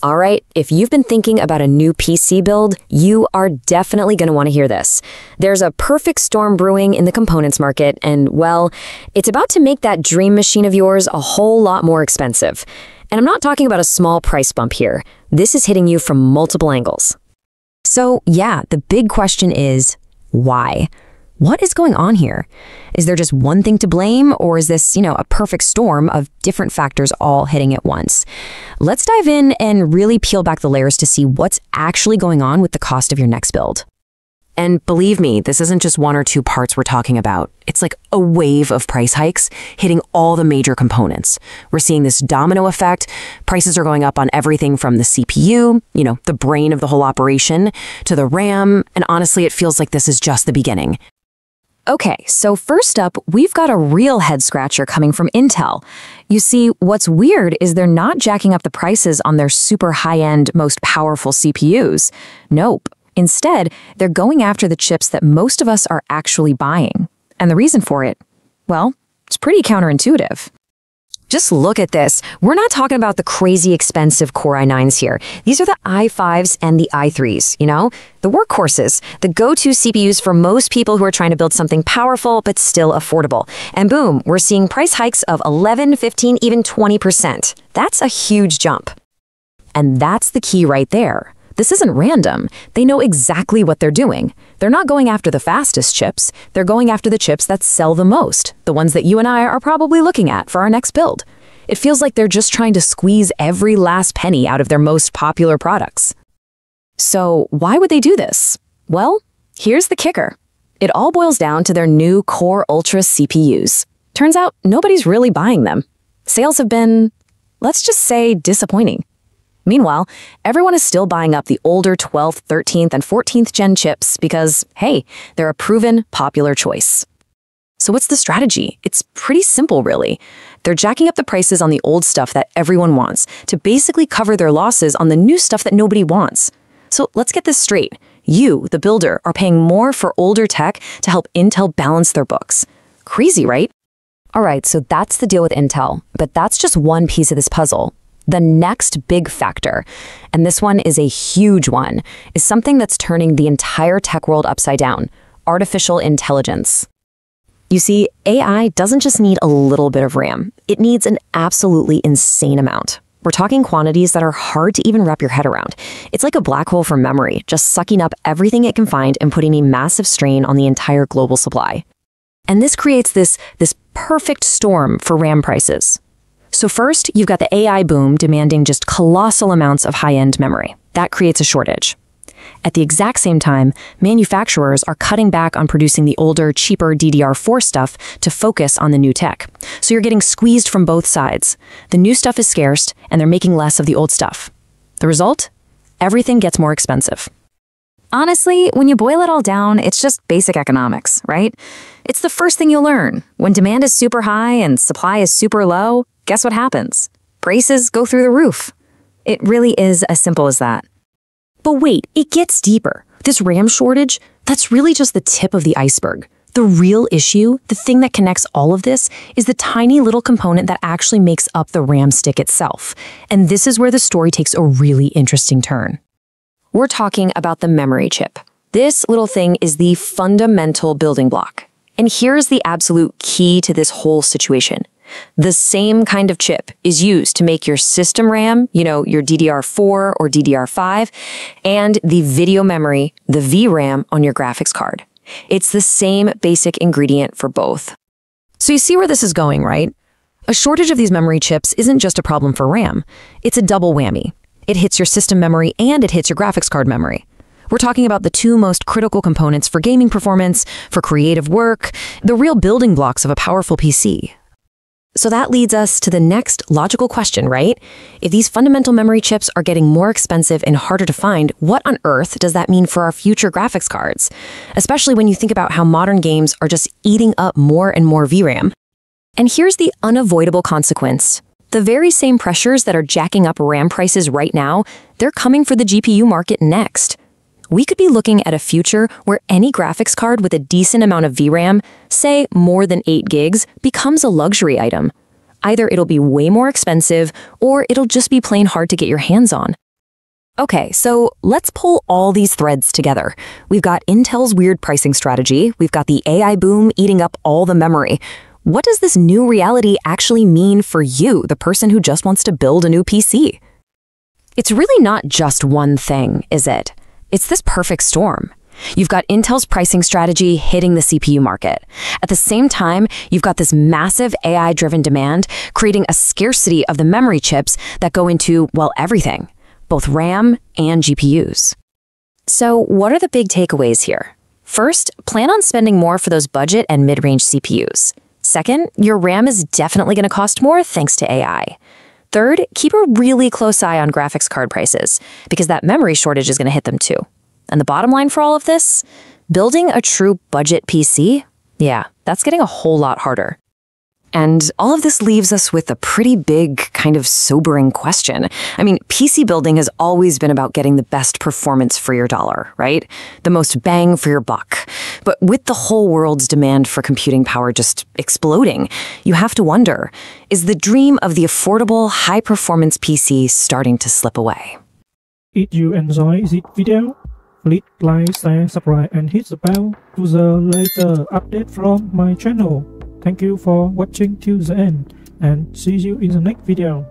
All right, if you've been thinking about a new PC build, you are definitely going to want to hear this. There's a perfect storm brewing in the components market, and well, it's about to make that dream machine of yours a whole lot more expensive. And I'm not talking about a small price bump here. This is hitting you from multiple angles. So yeah, the big question is, why? What is going on here? Is there just one thing to blame, or is this, a perfect storm of different factors all hitting at once? Let's dive in and really peel back the layers to see what's actually going on with the cost of your next build. And believe me, this isn't just one or two parts we're talking about. It's like a wave of price hikes hitting all the major components. We're seeing this domino effect. Prices are going up on everything from the CPU, the brain of the whole operation, to the RAM, and honestly, it feels like this is just the beginning. Okay, so first up, we've got a real head-scratcher coming from Intel. You see, what's weird is they're not jacking up the prices on their super high-end, most powerful CPUs. Nope. Instead, they're going after the chips that most of us are actually buying. And the reason for it? Well, it's pretty counterintuitive. Just look at this. We're not talking about the crazy expensive Core i9s here. These are the i5s and the i3s, the workhorses, the go-to CPUs for most people who are trying to build something powerful but still affordable. And boom, we're seeing price hikes of 11, 15, even 20%. That's a huge jump. And that's the key right there. This isn't random. They know exactly what they're doing. They're not going after the fastest chips. They're going after the chips that sell the most, the ones that you and I are probably looking at for our next build. It feels like they're just trying to squeeze every last penny out of their most popular products. So why would they do this? Well, here's the kicker. It all boils down to their new Core Ultra CPUs. Turns out nobody's really buying them. Sales have been, let's just say, disappointing. Meanwhile, everyone is still buying up the older 12th, 13th, and 14th gen chips because, hey, they're a proven, popular choice. So what's the strategy? It's pretty simple, really. They're jacking up the prices on the old stuff that everyone wants to basically cover their losses on the new stuff that nobody wants. So let's get this straight. You, the builder, are paying more for older tech to help Intel balance their books. Crazy, right? All right, so that's the deal with Intel, but that's just one piece of this puzzle. The next big factor, and this one is a huge one, is something that's turning the entire tech world upside down: artificial intelligence. You see, AI doesn't just need a little bit of RAM. It needs an absolutely insane amount. We're talking quantities that are hard to even wrap your head around. It's like a black hole for memory, just sucking up everything it can find and putting a massive strain on the entire global supply. And this creates this perfect storm for RAM prices. So first, you've got the AI boom demanding just colossal amounts of high-end memory. That creates a shortage. At the exact same time, manufacturers are cutting back on producing the older, cheaper DDR4 stuff to focus on the new tech. So you're getting squeezed from both sides. The new stuff is scarce, and they're making less of the old stuff. The result? Everything gets more expensive. Honestly, when you boil it all down, it's just basic economics, right? It's the first thing you'll learn. When demand is super high and supply is super low, guess what happens? Prices go through the roof. It really is as simple as that. But wait, it gets deeper. This RAM shortage, that's really just the tip of the iceberg. The real issue, the thing that connects all of this, is the tiny little component that actually makes up the RAM stick itself. And this is where the story takes a really interesting turn. We're talking about the memory chip. This little thing is the fundamental building block. And here's the absolute key to this whole situation. The same kind of chip is used to make your system RAM, your DDR4 or DDR5, and the video memory, the VRAM, on your graphics card. It's the same basic ingredient for both. So you see where this is going, right? A shortage of these memory chips isn't just a problem for RAM. It's a double whammy. It hits your system memory and it hits your graphics card memory. We're talking about the two most critical components for gaming performance, for creative work, the real building blocks of a powerful PC. So that leads us to the next logical question, right? If these fundamental memory chips are getting more expensive and harder to find, what on earth does that mean for our future graphics cards? Especially when you think about how modern games are just eating up more and more VRAM. And here's the unavoidable consequence. The very same pressures that are jacking up RAM prices right now, they're coming for the GPU market next. We could be looking at a future where any graphics card with a decent amount of VRAM, say more than 8 gigs, becomes a luxury item. Either it'll be way more expensive, or it'll just be plain hard to get your hands on. Okay, so let's pull all these threads together. We've got Intel's weird pricing strategy, we've got the AI boom eating up all the memory. What does this new reality actually mean for you, the person who just wants to build a new PC? It's really not just one thing, is it? It's this perfect storm. You've got Intel's pricing strategy hitting the CPU market. At the same time, you've got this massive AI-driven demand creating a scarcity of the memory chips that go into, well, everything, both RAM and GPUs. So what are the big takeaways here? First, plan on spending more for those budget and mid-range CPUs. Second, your RAM is definitely going to cost more thanks to AI. Third, keep a really close eye on graphics card prices, because that memory shortage is going to hit them too. And the bottom line for all of this? Building a true budget PC? Yeah, that's getting a whole lot harder. And all of this leaves us with a pretty big, kind of sobering question. I mean, PC building has always been about getting the best performance for your dollar, right? The most bang for your buck. But with the whole world's demand for computing power just exploding, you have to wonder, is the dream of the affordable, high-performance PC starting to slip away? If you enjoy this video, please like, share, subscribe, and hit the bell to the latest update from my channel. Thank you for watching till the end, and see you in the next video.